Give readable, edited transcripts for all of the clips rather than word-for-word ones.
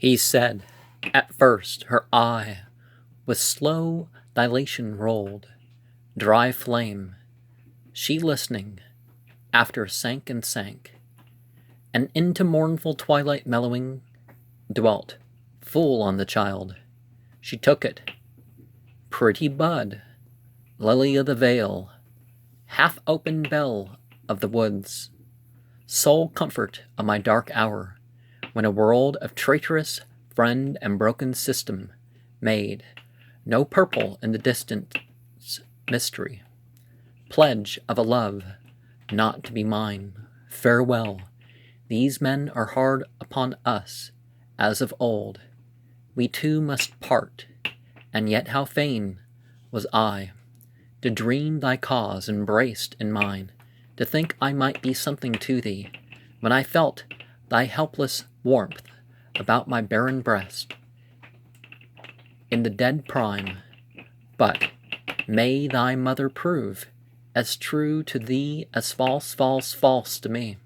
He said. At first her eye with slow dilation rolled, dry flame, she listening, after sank and sank, and into mournful twilight mellowing, dwelt full on the child. She took it. Pretty bud, lily of the vale, half-open belle of the woods, sole comfort of my dark hour, when a world of traitorous friend and broken system made no purple in the distance mystery, pledge of a love not to be mine. Farewell. These men are hard upon us, as of old. We two must part, and yet how fain was I to dream thy cause embraced in mine, to think I might be something to thee, when I felt thy helpless warmth about my barren breast in the dead prime. But may thy mother prove as true to thee as false, false, false to me.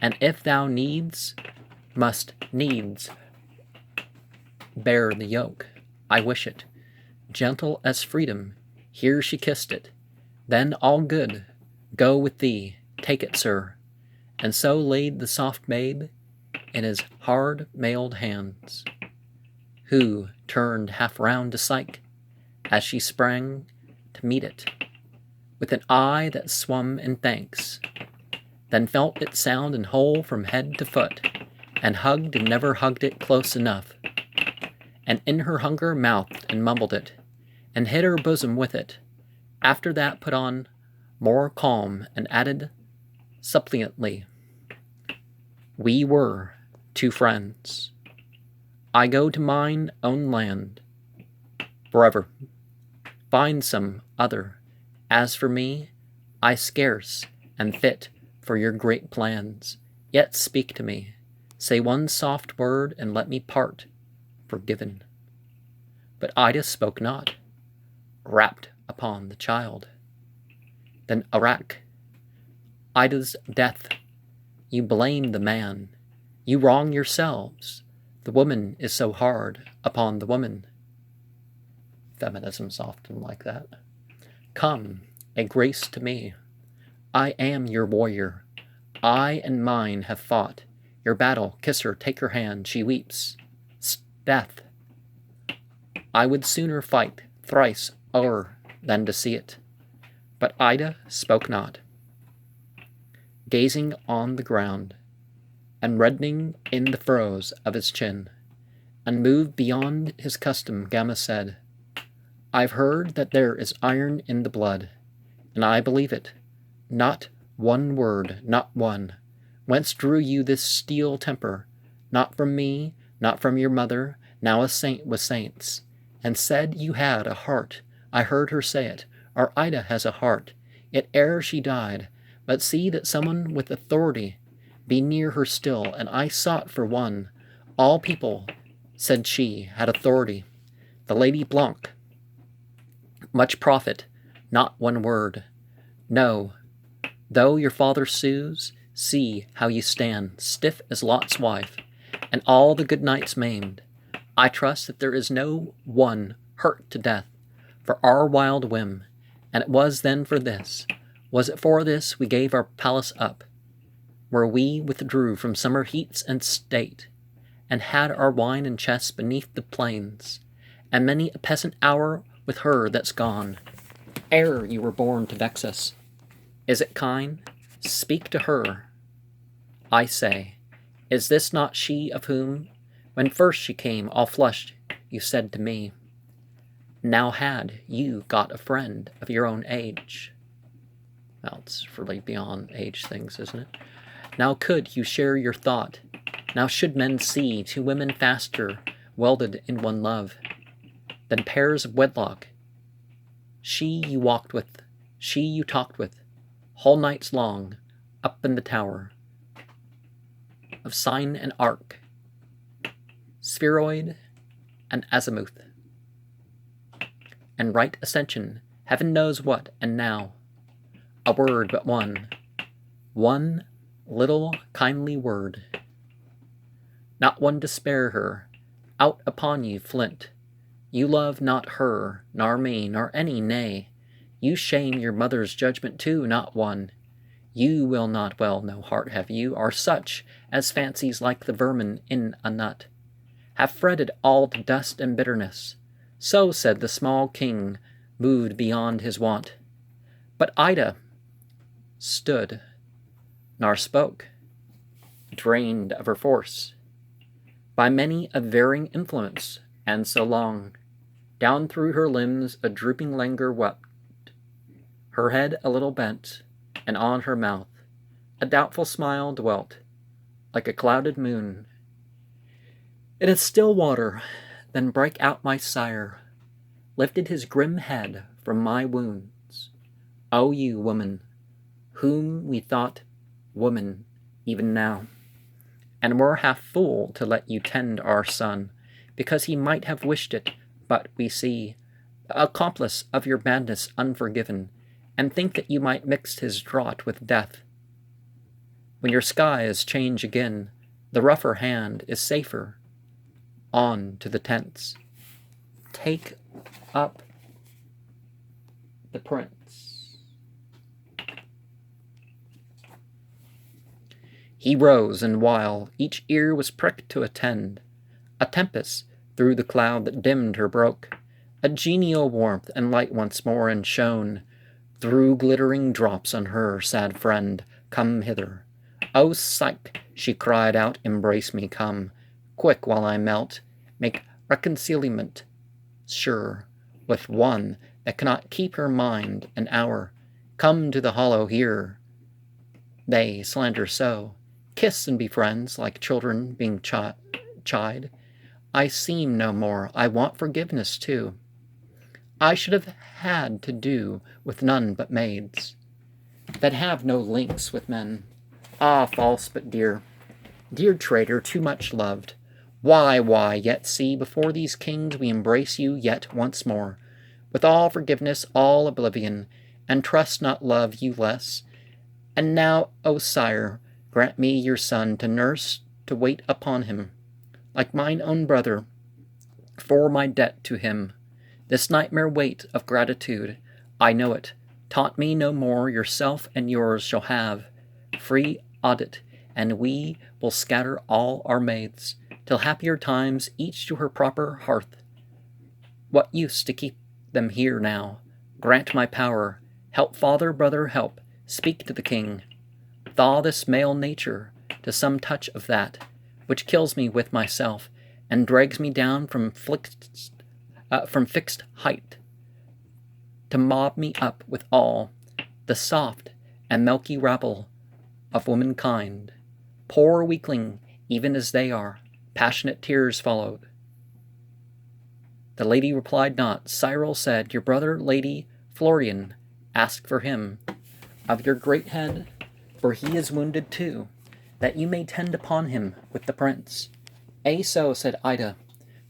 And if thou must needs bear the yoke, I wish it, gentle as freedom. Here she kissed it. Then all good, go with thee, take it, sir. And so laid the soft babe in his hard mailed hands, who turned half round to Psyche as she sprang to meet it, with an eye that swum in thanks, then felt it sound and whole from head to foot, and hugged and never hugged it close enough, and in her hunger mouthed and mumbled it, and hid her bosom with it. After that put on more calm, and added suppliantly, we were two friends. I go to mine own land forever. Find some other. As for me, I scarce am fit for your great plans. Yet speak to me. Say one soft word and let me part, forgiven. But Ida spoke not, rapt upon the child. Then Arac, Ida's death, you blame the man. You wrong yourselves. The woman is so hard upon the woman. Feminism's often like that. Come, a grace to me. I am your warrior. I and mine have fought your battle. Kiss her, take her hand. She weeps. Death. I would sooner fight thrice o'er than to see it. But Ida spoke not, gazing on the ground, and reddening in the furrows of his chin. Unmoved beyond his custom, Gamma said, I've heard that there is iron in the blood, and I believe it. Not one word, not one. Whence drew you this steel temper? Not from me, not from your mother, now a saint with saints, and said you had a heart. I heard her say it. Our Ida has a heart, yet ere she died. But see that someone with authority be near her still, and I sought for one. All people, said she, had authority. The Lady Blanc. Much profit, not one word. No, though your father sues, see how you stand, stiff as Lot's wife, and all the good knights maimed. I trust that there is no one hurt to death for our wild whim, and it was then for this. Was it for this we gave our palace up, where we withdrew from summer heats and state, and had our wine and chests beneath the plains, and many a peasant hour with her that's gone, ere you were born to vex us? Is it kind? Speak to her. I say, is this not she of whom, when first she came all flushed, you said to me, now had you got a friend of your own age? Well, it's really beyond age things, isn't it? Now could you share your thought? Now should men see two women faster welded in one love than pairs of wedlock? She you walked with, she you talked with, whole nights long, up in the tower of sign and arc, spheroid and azimuth, and right ascension, heaven knows what, and now, a word but one little kindly word. not one to spare her. Out upon you, flint! You love not her, nor me, nor any, nay. You shame your mother's judgment too, not one. You will not well, no heart have you, are such as fancies like the vermin in a nut, have fretted all to dust and bitterness. So said the small king, moved beyond his wont. But Ida stood, nor spoke, drained of her force, by many a varying influence, and so long, down through her limbs a drooping languor wept, her head a little bent, and on her mouth a doubtful smile dwelt, like a clouded moon. In a still water, then brake out my sire, lifted his grim head from my wounds. O you, woman, whom we thought woman even now, and were half fool to let you tend our son, because he might have wished it, but we see, the accomplice of your madness unforgiven, and think that you might mix his draught with death. When your skies change again, the rougher hand is safer. On to the tents. Take up the prince. He rose, and while each ear was pricked to attend, a tempest through the cloud that dimmed her broke, a genial warmth and light once more, and shone through glittering drops on her sad friend. Come hither. O Psyche, she cried out, embrace me, come. Quick, while I melt, make reconciliament sure with one that cannot keep her mind an hour. Come to the hollow here. They slander so. Kiss and be friends, like children being chide. I seem no more. I want forgiveness too. I should have had to do with none but maids, that have no links with men. Ah, false but dear, dear traitor, too much loved. Why, yet see, before these kings we embrace you yet once more, with all forgiveness, all oblivion, and trust not love you less. And now, O sire, grant me your son to nurse, to wait upon him, like mine own brother, for my debt to him. This nightmare weight of gratitude, I know it, taunt me no more. Yourself and yours shall have free audit, and we will scatter all our maids, till happier times, each to her proper hearth. What use to keep them here now? Grant my power. Help, father, brother, help. Speak to the king. Thaw this male nature to some touch of that, which kills me with myself, and drags me down from fixed height, to mob me up with all the soft and milky rabble of womankind. Poor weakling, even as they are. Passionate tears followed. The lady replied not. Cyril said, your brother, Lady Florian, ask for him of your great head, for he is wounded too, that you may tend upon him with the prince. So, said Ida,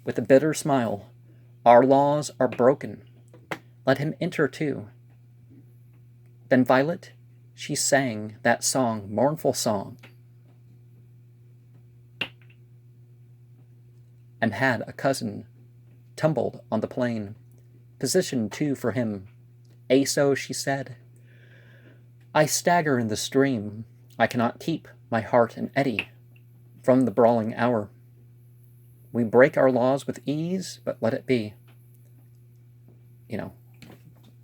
with a bitter smile, our laws are broken. Let him enter too. Then Violet, she sang that song, mournful song, and had a cousin tumbled on the plain, positioned too for him. So, she said, I stagger in the stream, I cannot keep my heart an eddy from the brawling hour. We break our laws with ease, but let it be. You know,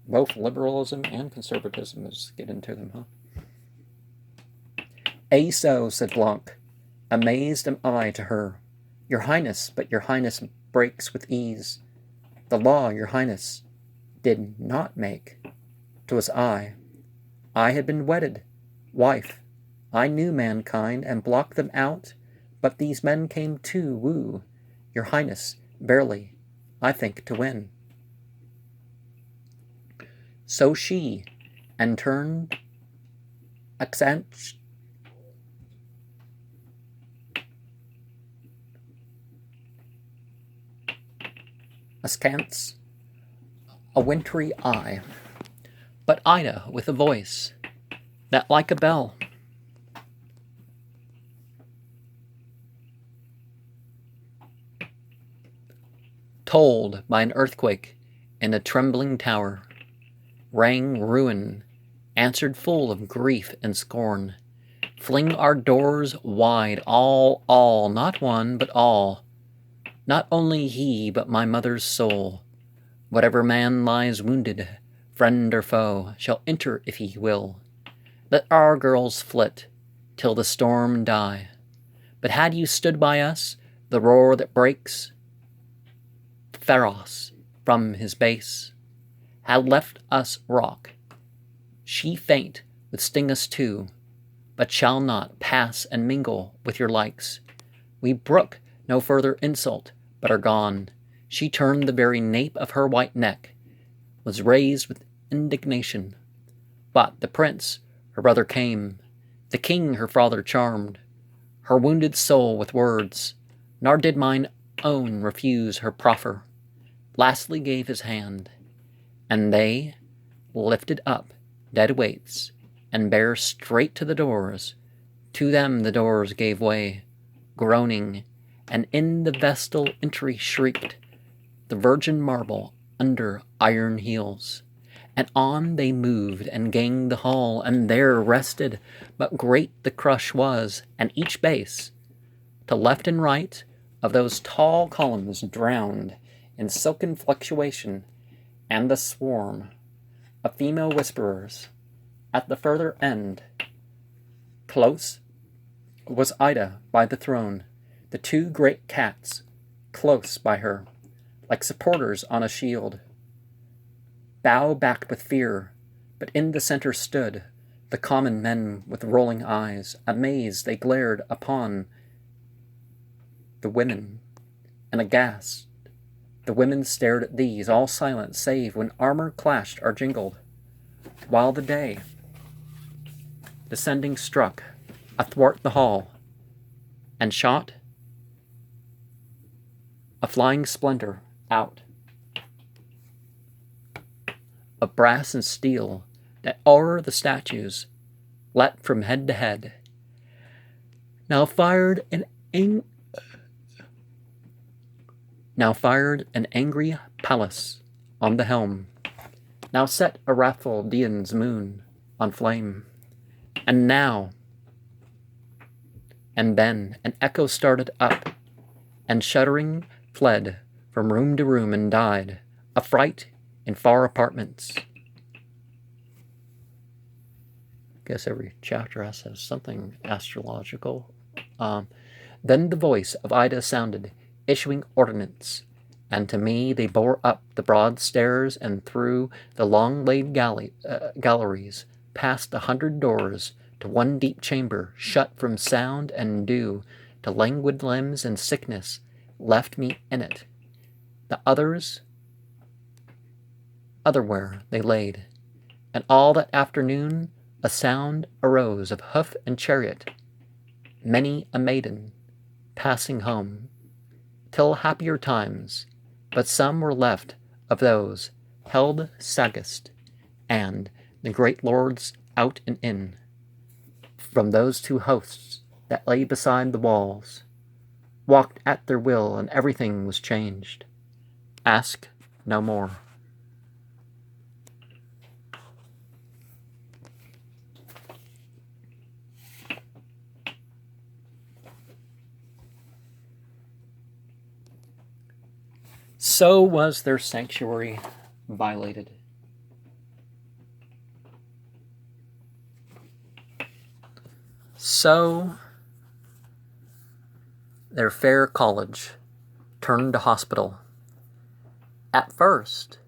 both liberalism and conservatism is get into them, huh? So, said Blanc, amazed am I to her. Your Highness, but your Highness breaks with ease. The law your Highness did not make. 'Twas I. I had been wedded, wife. I knew mankind and blocked them out, but these men came to woo your Highness, barely, I think, to win. So she, and turned askance a wintry eye, but Ida with a voice that like a bell tolled by an earthquake in a trembling tower, rang ruin, answered full of grief and scorn. Fling our doors wide, all, not one, but all. Not only he, but my mother's soul. Whatever man lies wounded, friend or foe, shall enter if he will. Let our girls flit, till the storm die. But had you stood by us, the roar that breaks, Pharos from his base, had left us rock. She faint would sting us too, but shall not pass and mingle with your likes. We brook no further insult, but are gone. She turned the very nape of her white neck, was raised with indignation. But the prince, her brother, came, the king her father charmed, her wounded soul with words, nor did mine own refuse her proffer. Lastly gave his hand, and they lifted up dead weights, and bare straight to the doors. To them the doors gave way, groaning, and in the vestal entry shrieked the virgin marble under iron heels. And on they moved and gained the hall, and there rested, but great the crush was, and each base, to left and right, of those tall columns drowned in silken fluctuation, and the swarm of female whisperers. At the further end, close, was Ida by the throne, the two great cats close by her, like supporters on a shield, bow-backed with fear, but in the center stood the common men with rolling eyes. Amazed they glared upon the women, and aghast the women stared at these, all silent, save when armor clashed or jingled, while the day, descending, struck athwart the hall, and shot a flying splendor out of brass and steel, that o'er the statues leapt from head to head. Now fired an angry Pallas on the helm, now set a wrathful Dian's moon on flame, and now and then an echo started up, and shuddering fled from room to room, and died, affright in far apartments. I guess every chapter has to have something astrological. Then the voice of Ida sounded, issuing ordinance, and to me they bore up the broad stairs and through the long-laid galleries, past 100 doors, to one deep chamber, shut from sound and dew, to languid limbs and sickness left me in it. The others otherwhere they laid, and all that afternoon a sound arose of hoof and chariot, many a maiden passing home, till happier times, but some were left of those held saggest, and the great lords out and in, from those two hosts that lay beside the walls, walked at their will, and everything was changed. Ask no more. So was their sanctuary violated. So their fair college turned to hospital. At first,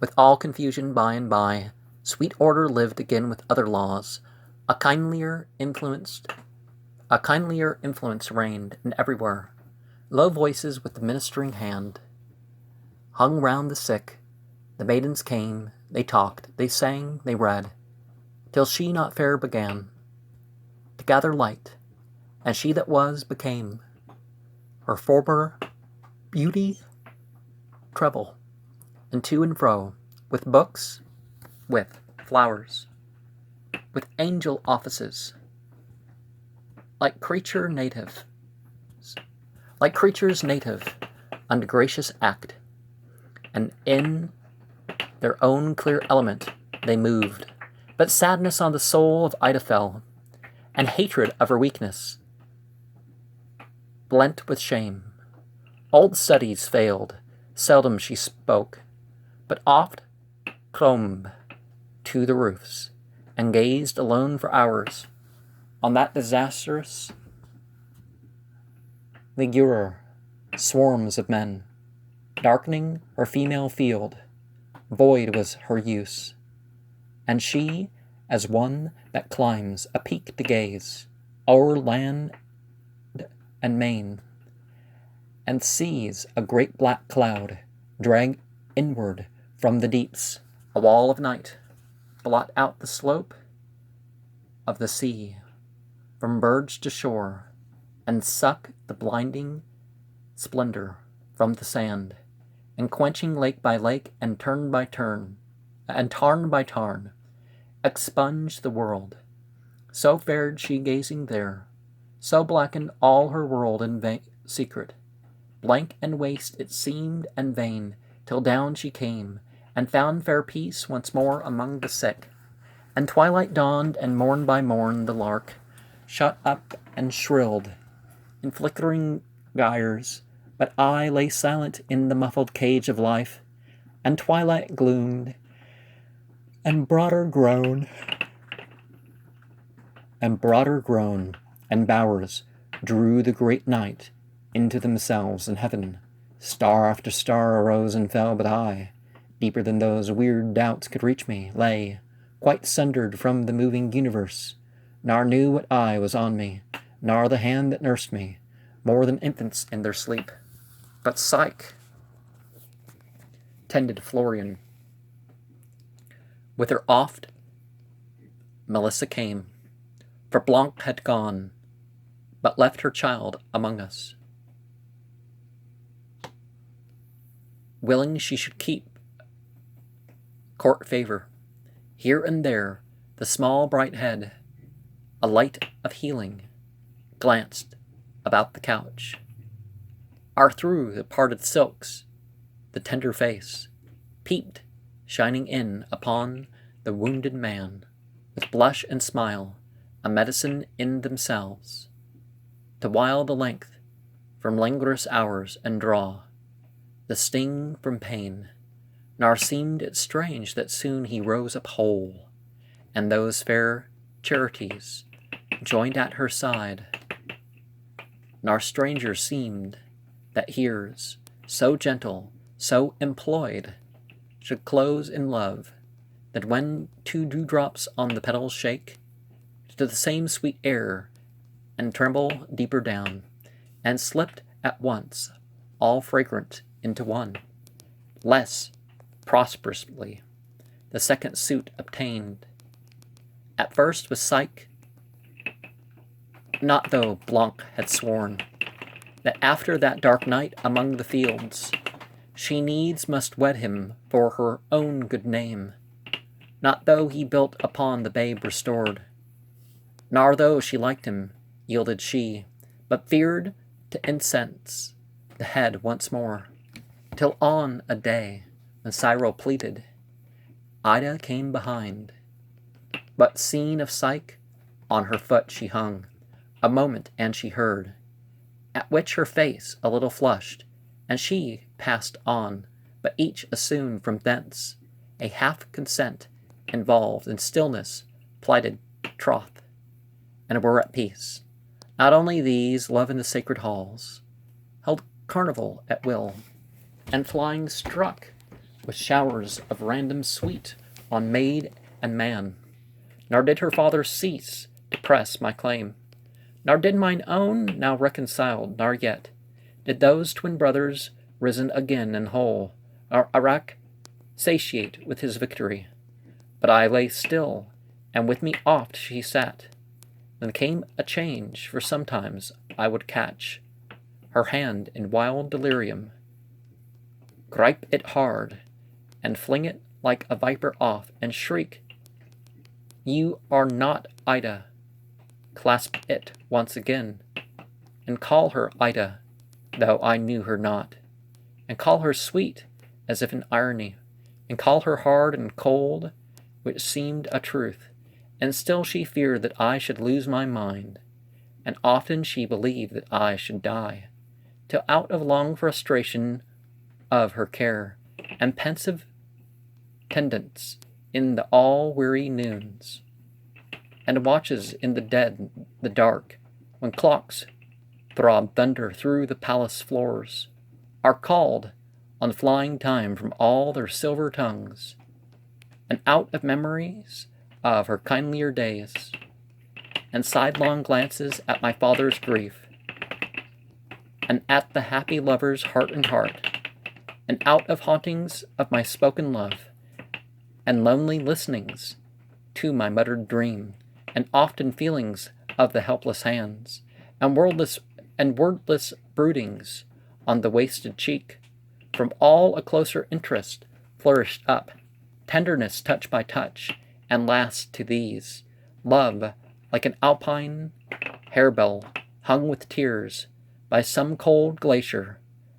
with all confusion by and by, sweet order lived again with other laws. A kindlier influence reigned, and everywhere low voices with the ministering hand hung round the sick. The maidens came, they talked, they sang, they read, till she not fair began to gather light, and she that was became her former beauty treble, and to and fro, with books, with flowers, with angel offices, like creatures native, and gracious act, and in their own clear element they moved. But sadness on the soul of Ida fell, and hatred of her weakness, blent with shame. Old studies failed, seldom she spoke, but oft clomb to the roofs, and gazed alone for hours on that disastrous Ligurer, swarms of men, darkening her female field. Void was her use, and she, as one that climbs a peak to gaze o'er land and main, and sees a great black cloud drag inward from the deeps, a wall of night, blot out the slope of the sea from verge to shore, and suck the blinding splendor from the sand, and quenching lake by lake, and turn by turn, and tarn by tarn, expunge the world. So fared she gazing there, so blackened all her world in secret. Blank and waste it seemed, and vain, till down she came, and found fair peace once more among the sick. And twilight dawned, and morn by morn the lark shut up and shrilled in flickering gyres, but I lay silent in the muffled cage of life, and twilight gloomed, and broader grown, and bowers drew the great night into themselves, and heaven, star after star arose and fell, but I, deeper than those weird doubts could reach me, lay, quite sundered from the moving universe, nor knew what eye was on me, nor the hand that nursed me, more than infants in their sleep. But Psyche tended Florian. With her oft Melissa came, for Blanc had gone, but left her child among us, willing she should keep court favor. Here and there the small bright head, a light of healing, glanced about the couch, or through the parted silks the tender face peeped, shining in upon the wounded man, with blush and smile, a medicine in themselves, to while the length from languorous hours, and draw the sting from pain. Nor seemed it strange that soon he rose up whole, and those fair charities joined at her side. Nor stranger seemed that hears, so gentle, so employed, should close in love, that when 2 dewdrops on the petals shake to the same sweet air, and tremble deeper down, and slipped at once, all fragrant, into one, less prosperously, the second suit obtained. At first with Psyche, not though Blanc had sworn that after that dark night among the fields, she needs must wed him for her own good name, not though he built upon the babe restored, nor though she liked him, yielded she, but feared to incense the head once more, till on a day when Cyril pleaded, Ida came behind, but seen of Psyche, on her foot she hung a moment, and she heard, at which her face a little flushed, and she passed on, but each assumed from thence a half consent involved in stillness, plighted troth, and were at peace. Not only these, love in the sacred halls held carnival at will, and flying struck with showers of random sweet on maid and man. Nor did her father cease to press my claim, nor did mine own, now reconciled, nor yet did those twin brothers, risen again and whole, our Iraq satiate with his victory. But I lay still, and with me oft she sat. Then came a change, for sometimes I would catch her hand in wild delirium, gripe it hard, and fling it like a viper off, and shriek, You are not Ida. Clasp it once again, and call her Ida, though I knew her not. and call her sweet, as if in irony, and call her hard and cold, which seemed a truth, and still she feared that I should lose my mind, and often she believed that I should die, till out of long frustration of her care, and pensive tendance in the all-weary noons, and watches in the dark, when clocks throb thunder through the palace floors, are called on flying time from all their silver tongues, and out of memories of her kindlier days, and sidelong glances at my father's grief, and at the happy lover's heart and heart, and out of hauntings of my spoken love, and lonely listenings to my muttered dream, and often feelings of the helpless hands, and wordless broodings on the wasted cheek, from all a closer interest flourished up, tenderness touch by touch, and last to these, love like an alpine harebell hung with tears by some cold glacier,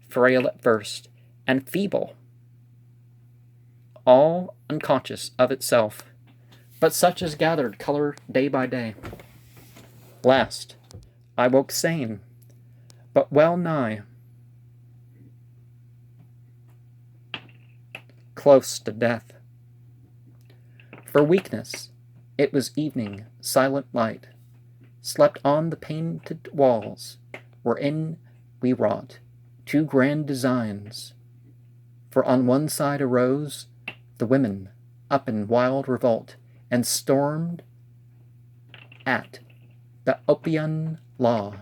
frail at first, and feeble, all unconscious of itself, but such as gathered color day by day. Last, I woke sane, but well nigh close to death. For weakness, it was evening, silent light, slept on the painted walls, wherein we wrought 2 grand designs. For on one side arose the women up in wild revolt, and stormed at the Oppian law.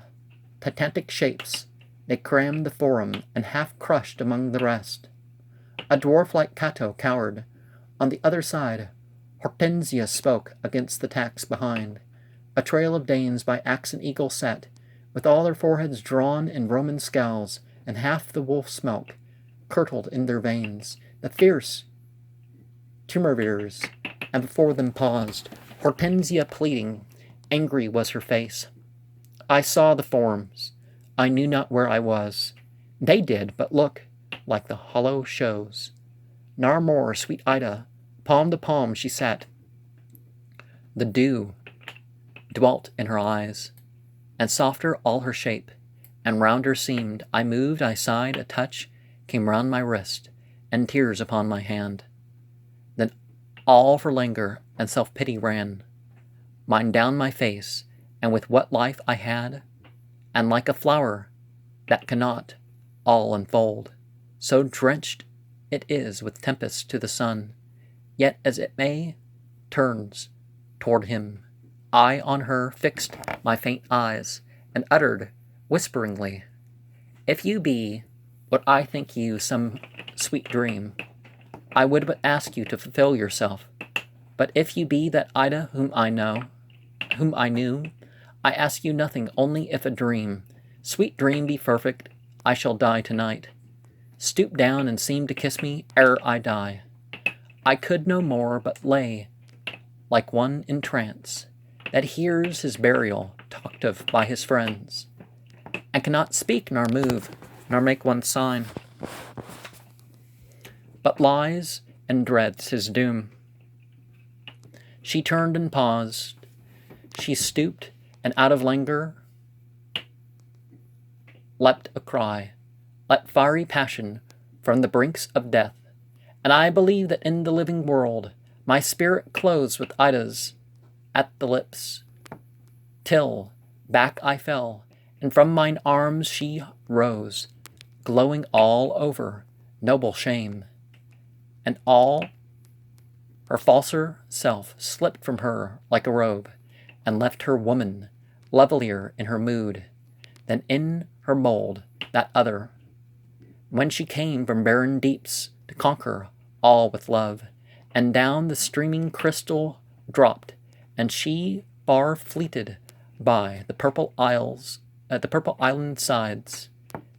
Titanic shapes, they crammed the forum, and half crushed among the rest. A dwarf like Cato cowered. On the other side, Hortensia spoke against the tax behind. A trail of Danes by axe and eagle set, with all their foreheads drawn in Roman scowls, and half the wolf's milk curdled in their veins. The fierce Timurvirs, and before them paused, Hortensia pleading. Angry was her face. I saw the forms. I knew not where I was. They did but look like the hollow shows. Nar more, sweet Ida, palm to palm she sat. The dew dwelt in her eyes, and softer all her shape, and round her seemed. I moved, I sighed, a touch came round my wrist, and tears upon my hand. Then all for languor and self-pity ran, mine down my face, and with what life I had, and like a flower that cannot all unfold, so drenched it is with tempest to the sun, yet as it may turns toward him. I on her fixed my faint eyes, and uttered whisperingly, If you be what I think you some sweet dream, I would but ask you to fulfill yourself. But if you be that Ida whom I knew, I ask you nothing, only if a dream, sweet dream, be perfect, I shall die tonight. Stoop down and seem to kiss me ere I die. I could no more but lay like one in trance, that hears his burial talked of by his friends, and cannot speak nor move, nor make one sign, but lies and dreads his doom. She turned and paused. She stooped, and out of languor leapt a cry, like fiery passion from the brinks of death. And I believe that in the living world my spirit closed with Ida's at the lips, till back I fell, and from mine arms she rose, glowing all over, noble shame, and all her falser self slipped from her like a robe, and left her woman, lovelier in her mood than in her mould, that other, when she came from barren deeps to conquer all with love, and down the streaming crystal dropped, and she far fleeted by the purple isles, at the purple island sides,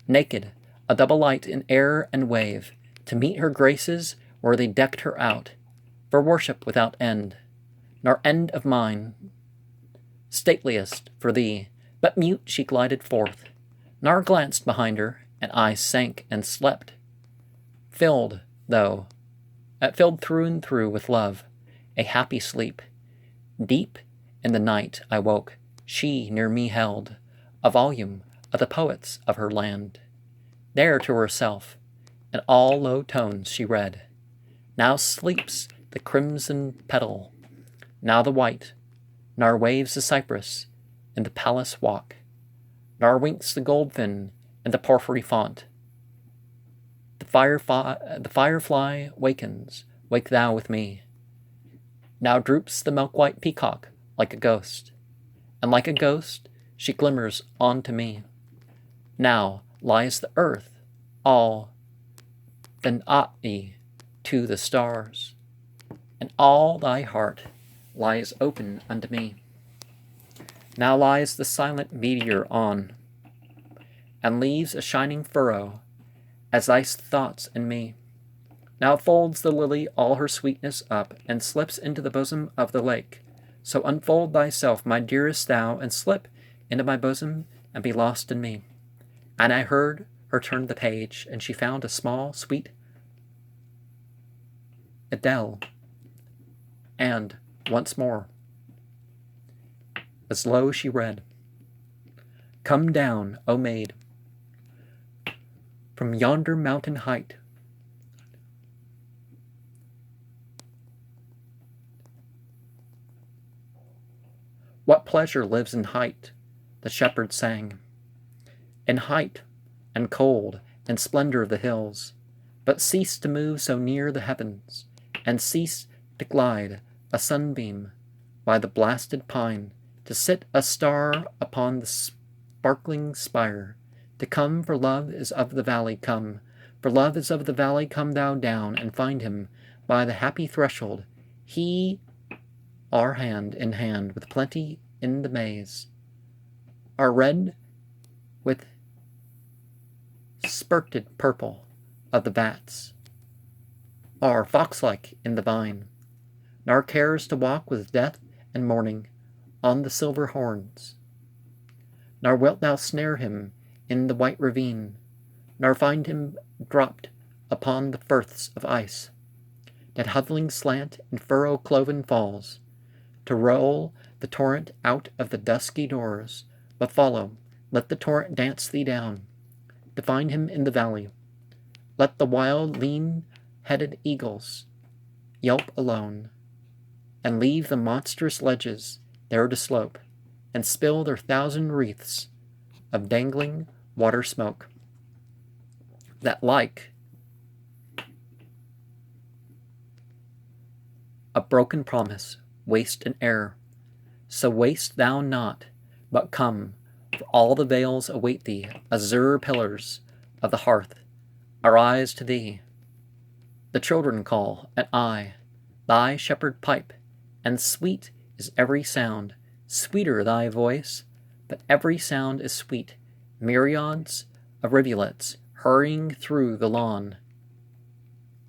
naked, a double light in air and wave, to meet her graces where they decked her out, for worship without end, nor end of mine, stateliest for thee, but mute she glided forth, nor glanced behind her, and I sank and slept filled, though, filled through and through with love, a happy sleep. Deep in the night I woke, she near me held a volume of the poets of her land. There to herself, in all low tones she read, now sleeps the crimson petal, now the white, nor waves the cypress in the palace walk, nor winks the goldfin in the porphyry font. The firefly wakens, wake thou with me. Now droops the milk-white peacock like a ghost, and like a ghost she glimmers on to me. Now lies the earth all Benai to the stars, and all thy heart lies open unto me. Now lies the silent meteor on, and leaves a shining furrow as thy thoughts in me. Now folds the lily all her sweetness up, and slips into the bosom of the lake. So unfold thyself, my dearest thou, and slip into my bosom, and be lost in me. And I heard her turn the page, and she found a small, sweet Adele. And once more, as low she read, "Come down, O maid, from yonder mountain height, what pleasure lives in height?" the shepherd sang. "In height, and cold, and splendor of the hills, but cease to move so near the heavens, and cease to glide a sunbeam by the blasted pine, to sit a star upon the sparkling spire, to come, for love is of the valley, come, for love is of the valley, come thou down, and find him by the happy threshold, he are hand in hand with plenty in the maze, are red with spurted purple of the vats, are fox-like in the vine, nor cares to walk with death and mourning on the silver horns. Nor wilt thou snare him in the white ravine, nor find him dropped upon the firths of ice, that huddling slant in furrow-cloven falls, to roll the torrent out of the dusky doors, but follow, let the torrent dance thee down, to find him in the valley. Let the wild lean-headed eagles yelp alone, and leave the monstrous ledges there to slope, and spill their thousand wreaths of dangling water smoke, that like a broken promise waste in air. So waste thou not, but come, for all the veils await thee, azure pillars of the hearth arise to thee. The children call, and I, thy shepherd, pipe, and sweet is every sound, sweeter thy voice, but every sound is sweet, myriads of rivulets hurrying through the lawn,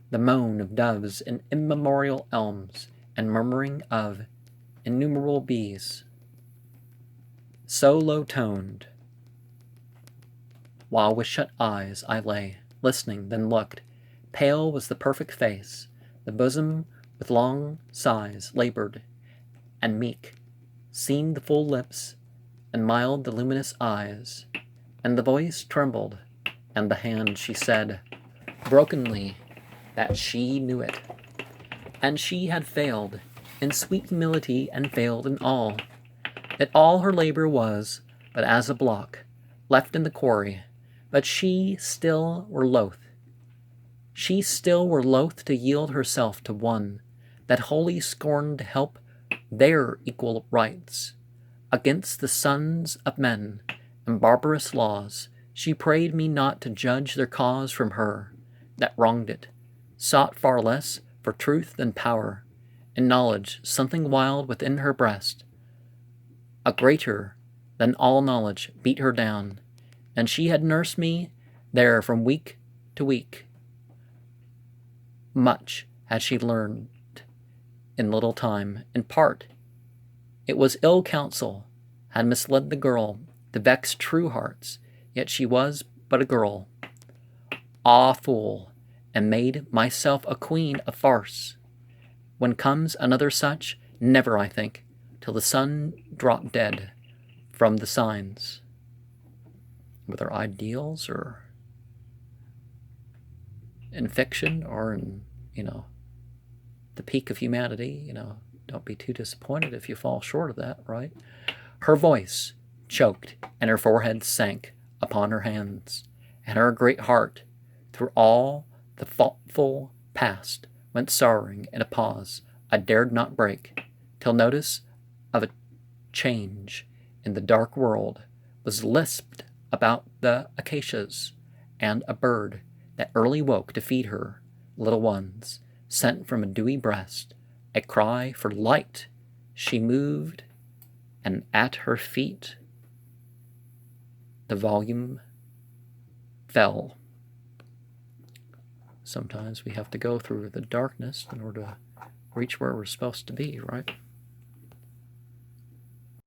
the moan of doves in immemorial elms, and murmuring of innumerable bees. So low-toned, while with shut eyes I lay, listening, then looked. Pale was the perfect face, the bosom with long sighs labored, and meek seemed the full lips, and mild the luminous eyes, and the voice trembled, and the hand, she said, brokenly, that she knew it, and she had failed in sweet humility, and failed in all, that all her labor was but as a block left in the quarry, but she still were loath to yield herself to one that wholly scorned to help their equal rights. Against the sons of men and barbarous laws, she prayed me not to judge their cause from her that wronged it, sought far less for truth than power, and knowledge something wild within her breast. A greater than all knowledge beat her down, and she had nursed me there from week to week. Much had she learned in little time. In part, it was ill counsel had misled the girl to vex true hearts, yet she was but a girl. Ah, fool, and made myself a queen of farce. When comes another such, never, I think, till the sun drop dead from the signs. Whether ideals or in fiction or in, the peak of humanity, don't be too disappointed if you fall short of that, right? Her voice choked and her forehead sank upon her hands, and her great heart, through all the thoughtful past, went sorrowing in a pause I dared not break, till notice of a change in the dark world was lisped about the acacias, and a bird that early woke to feed her little ones sent from a dewy breast a cry for light. She moved, and at her feet the volume fell. Sometimes we have to go through the darkness in order to reach where we're supposed to be, right?